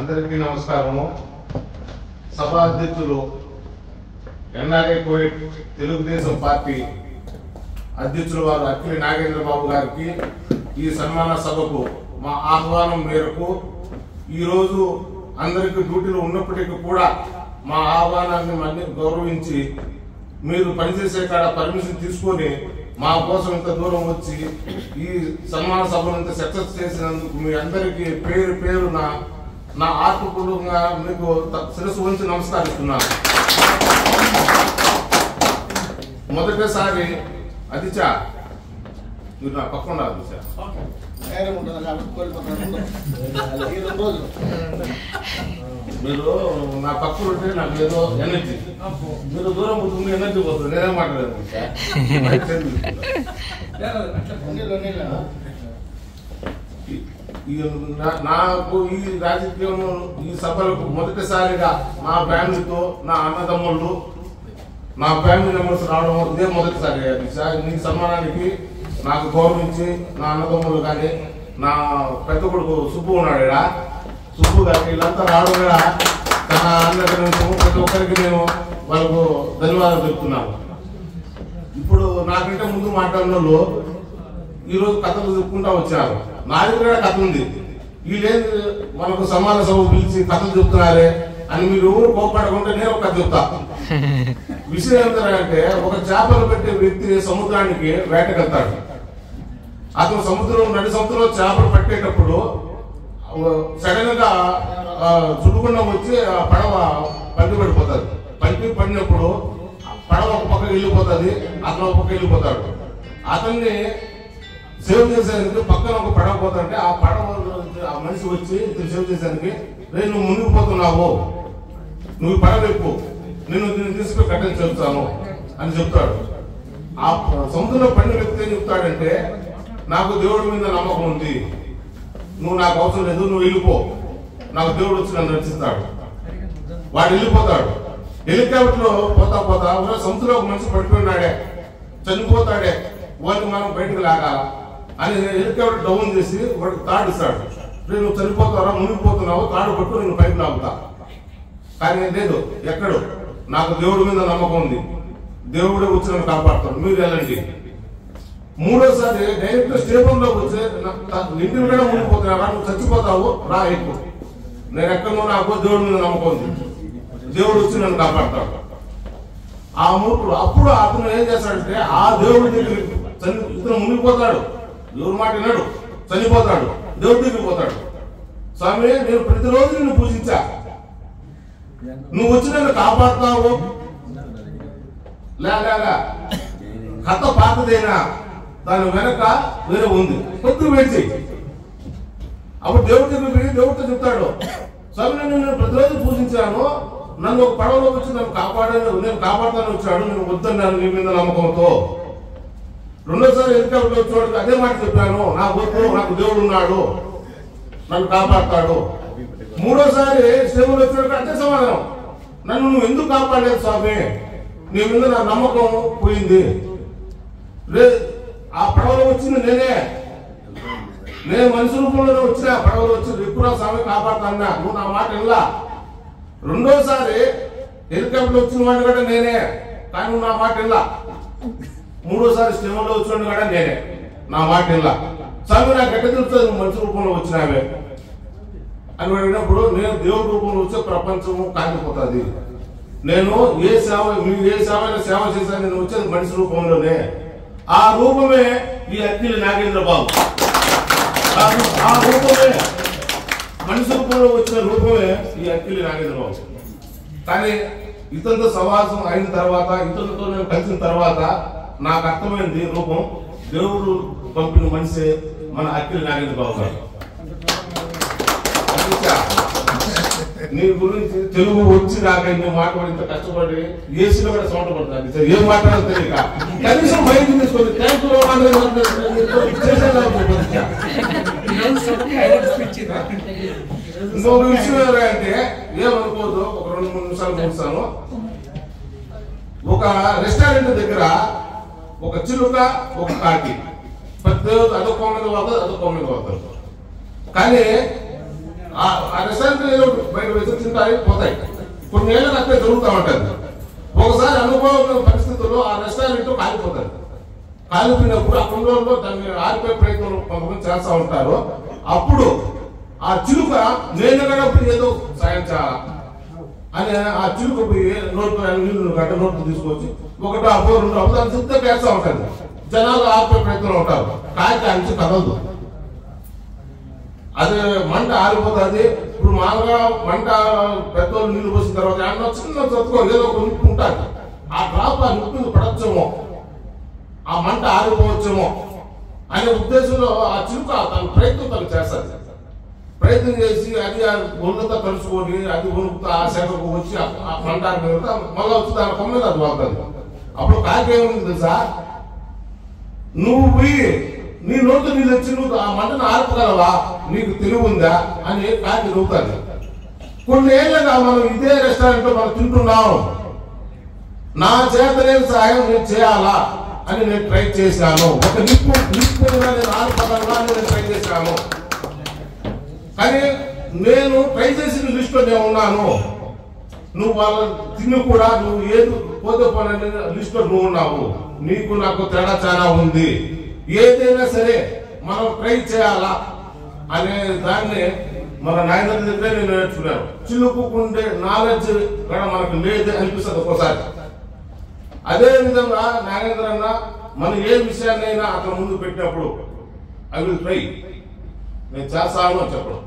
అందరికీ నమస్కారము. సభా అధ్యక్షులు ఎన్ఆర్ఐ కోవిడ్ తెలుగుదేశం పార్టీ అధ్యక్షులు వారు అక్కిలి నాగేంద్ర బాబు గారికి ఈ సన్మాన సభకు మా ఆహ్వానం మేరకు ఈరోజు అందరికీ డ్యూటీలో ఉన్నప్పటికీ కూడా మా ఆహ్వానాన్ని మళ్ళీ గౌరవించి మీరు పనిచేసే కాడ పర్మిషన్ తీసుకొని మా కోసం ఇంత దూరం వచ్చి ఈ సన్మాన సభను ఇంత సక్సెస్ చేసినందుకు మీ అందరికీ పేరు పేరు నా ఆత్మపూర్వకంగా మీకు శిరస్సు వంచి నమస్కరిస్తున్నాను. మొదటిసారి అదిచా మీరు నా పక్కన అదిచా మీరు నా పక్కన ఉంటే నాకు ఏదో ఎనర్జీ, మీరు దూరం పోతుంది ఎనర్జీ పోతుంది. నేనే మాట్లాడలేదు. నాకు ఈ రాజకీయం ఈ సభలకు మొదటిసారిగా నా ఫ్యామిలీతో నా అన్నదమ్ముళ్ళు నా ఫ్యామిలీ మెంబర్స్ రావడం ఇదే మొదటిసారి. ఈ సన్మానానికి నాకు గౌరవించి నా అన్నదమ్ములు కానీ నా పెద్ద కొడుకు సుబ్బు ఉన్నాడు, సుబ్బు గారి వీళ్ళంతా రావడం కూడా చాలా ఆనందకరం. ప్రతి ఒక్కరికి నేను వాళ్ళకు ధన్యవాదాలు చెప్తున్నాను. ఇప్పుడు నాకంటే ముందు మాట్లాడిన వాళ్ళు ఈరోజు కథలు చెప్పుకుంటా వచ్చారు. నా దగ్గర కథ ఉంది. వీళ్ళేది మనకు సమాన సభ పిలిచి కథలు చెప్తున్నారే అని మీరు ఎవరు కోపడకుండా నేను ఒక కథ చెప్తా. విషయం ఏంటంటే, ఒక చేపలు పెట్టే వ్యక్తి సముద్రానికి వేటకెళ్తాడు. అతను నడి సముద్రంలో చేపలు పట్టేటప్పుడు సడన్ గా చుట్టుకుండా వచ్చి ఆ పడవ పంటి పడిపోతుంది. పంటి పడినప్పుడు పడవ ఒక పక్కకి వెళ్ళిపోతుంది, అతను ఒక పక్క వెళ్ళిపోతాడు. అతన్ని సేవ్ చేసేందుకు పక్కన ఒక పడవ పోతుంటే ఆ పడవ ఆ మనిషి వచ్చి సేవ్ చేసేందుకు, రేపు నువ్వు మునిగిపోతున్నావు, నువ్వు పడవ ఎక్కువ, నేను దీన్ని తీసుకుని కట్టని చెప్తాను అని చెప్తాడు. ఆ సముద్రంలో పడిన వ్యక్తి ఏం చెప్తాడంటే, నాకు దేవుడి మీద నమ్మకం ఉంది, నువ్వు నాకు అవసరం లేదు, నువ్వు వెళ్ళిపో, నాకు దేవుడు వచ్చి నన్ను రక్షిస్తాడు. వాడు వెళ్ళిపోతాడు. హెలికాప్టర్ లో పోతా పోతా సముద్రంలో ఒక మనిషి పడిపోయినాడే, చనిపోతాడే, వాడిని మనం బయటకు లాగాల అని హెలికాప్టర్ డౌన్ చేసి వాడికి తాడు ఇస్తాడు. నువ్వు చనిపోతావా, మునిగిపోతున్నావు, తాడు పట్టు నేను పైకి లాగుతా. కానీ లేదు, ఎక్కడు, నాకు దేవుడి మీద నమ్మకం ఉంది, దేవుడే వచ్చి నన్ను కాపాడుతాడు, మీరు వెళ్ళండి. మూడోసారి డైరెక్ట్ స్టేబుల్లోకి వచ్చి ఇంటి కూడా మునిగిపోతున్నావా, నువ్వు చచ్చిపోతావు, రా ఎక్కువ, నేను ఎక్కడో నాకు దేవుడి మీద నమ్మకం ఉంది, దేవుడు వచ్చి నన్ను కాపాడతాడు. ఆ మూర్ఖుడు అప్పుడు అతను ఏం చేస్తాడంటే, ఆ దేవుడి దగ్గర ఇతను మునిగిపోతాడు, ఎవరి మాట విన్నాడు, చనిపోతాడు, దేవుడి దగ్గరికి పోతాడు. స్వామి, నేను ప్రతిరోజు నిన్ను పూజించా, నువ్వు వచ్చి నన్ను కాపాడుతావు, లేక కథ పాతదేనా, దాని వెనక వేరే ఉంది, కొద్దిగా వెయిట్ చేయి. అప్పుడు దేవుడి దగ్గరికి దేవుడితో చెప్తాడు, స్వామి నేను ప్రతిరోజు పూజించాను, నన్ను ఒక పడవలో వచ్చి నన్ను నేను కాపాడుతాను వచ్చాడు, నేను వద్దన్నాను నీ మీద నమ్మకంతో. రెండోసారి హెలికాప్టర్ వచ్చాడు, అదే మాట చెప్పాను, నా వద్దు, నాకు దేవుడు ఉన్నాడు, నన్ను కాపాడుతాడు. మూడోసారి స్టేబుల్ వచ్చాడు, అదే సమాధానం, నన్ను నువ్వు ఎందుకు కాపాడలేదు స్వామి, నీ మీద నా నమ్మకం పోయింది, ఆ పడవలో వచ్చింది నేను మనిషి రూపంలోనే వచ్చినా, పడవలో వచ్చి ఎక్కువ స్వామి కాపాడుతాన్నా, నువ్వు నా మాట వినలా. రెండోసారి హెలికాప్టర్ వచ్చిన వాడిని కూడా నేనే, కానీ నువ్వు నా మాట వినలా. మూడోసారి స్టీమర్లో వచ్చిన కూడా నేనే, నా మాట వినలా. స్వామి నాకు ఎట్ట తెలుస్తుంది నువ్వు మనిషి రూపంలో వచ్చినావే అని అడిగినప్పుడు, నేను దేవుడి రూపంలో వచ్చే ప్రపంచము కాలిపోతుంది, నేను ఏ సేవ చేశాను, నేను వచ్చేది మనిషి రూపంలోనే. ఆ రూపమే ఈ అక్కిలి నాగేంద్ర బాబు, ఆ రూపమే మనిషి రూపంలో వచ్చిన రూపమే ఈ అక్కిలి నాగేంద్ర బాబు. కానీ ఇతనితో సవాసం అయిన తర్వాత, ఇతరులతో నేను కలిసిన తర్వాత నాకు అర్థమైంది రూపం, దేవుడు పంపిన మనిషి మన అక్కిలి నాగేంద్ర బాబు గారు. నీ గురించి తెలుగు వచ్చి నాకు నువ్వు మాట్లాడి ఇంత కష్టపడి ఏసీలో కూడా సౌండ్ పడుతుంది, ఏం మాట్లాడాలో తెలియక కనీసం బయట తీసుకొని ఇంకొక విషయం ఏంటంటే, ఏమనుకోదు, ఒక 2-3 నిమిషాలు ముగిస్తాను. ఒక రెస్టారెంట్ దగ్గర ఒక చిలుక, ఒక కాకి, ప్రతి అదొక మీద పోతుంది, అదొక మీద పోతారు. కానీ ఆ రెస్టారెంట్ ఏదో బయట వెతుకు తింటాయి పోతాయి. కొన్ని ఏళ్ళకి అట్లే జరుగుతూ ఉంటుంది. ఒకసారి అనుభవం పరిస్థితుల్లో ఆ రెస్టారెంట్ కాలిపోతుంది. కాలిపోయినప్పుడు ఆ కుండలో దాన్ని ఆరిపోయే ప్రయత్నం కొంతమంది చేస్తూ ఉంటారు. అప్పుడు ఆ చిలుక నేను కూడా ఏదో సాయం చేయాలా అని ఆ చిలుక పోయి నీళ్ళు గంట నోట్లు తీసుకొచ్చి 1 అబ్బో 2 అబ్బో దాన్ని సిద్ధం వేస్తూ ఉంటుంది. జనాలు ఆరిపోయే ప్రయత్నంలో ఉంటారు. కాల్చి కదలదు. అది మంట ఆరిపోతుంది. ఇప్పుడు మామూలుగా మంట పెద్దోళ్ళు నీళ్ళు పోసిన తర్వాత ఏమన్నా చిన్న చదువుకో ఏదో ఒక నిప్పు ఉంటుంది. ఆ డ్రాప్ ఆ నిప్పు పడచ్చేమో, ఆ మంట ఆరిపోవచ్చేమో అనే ఉద్దేశంలో ఆ చిలుక తన ప్రయత్నం తను చేస్తుంది. ప్రయత్నం చేసి అది ఒళ్ళంతా తలుచుకొని అది వణుకుతా ఆ శాఖకు వచ్చి ఆ మంట ఆరిపోయిన మళ్ళీ వచ్చి దాని కొమ్మ మీద అది వాడుతుంది. అప్పుడు కాకేముంది తెలుసా, నువ్వు పోయి నీ నోటు నీళ్ళు వచ్చి నువ్వు ఆ మంటను ఆర్పగలవా, నీకు తెలివి ఉందా అని కాకి నవ్వుతుంది. కొన్ని ఏళ్ళగా మనం ఇదే రెస్టారెంట్ మనం తింటున్నాం. నా చేతనే సహాయం నేను చేయాలా అని నేను ట్రై చేశాను. ఒక నిప్పు నేను ఆర్పగలవా అని నేను ట్రై చేశాను. కానీ నేను ట్రై చేసిన లిస్టులో నేను ఉన్నాను. నువ్వు వాళ్ళ తిని కూడా నువ్వు ఏది పోతే పోనీ లిస్టులో నువ్వు ఉన్నావు. నీకు నాకు తేడా చాలా ఉంది. ఏదైనా సరే మనం ట్రై చేయాలా అనే దాన్ని మన నాయన దగ్గర నేను నేర్చుకున్నాను. చిలుకుండే నాలెడ్జ్ కూడా మనకు లేదు అనిపిస్తుంది ఒక్కోసారి. అదే విధంగా నాగేంద్ర అన్న మనం ఏ విషయాన్నైనా అక్కడ ముందు పెట్టినప్పుడు ఐ విల్ ట్రై, నేను చేస్తాను అని చెప్పడం.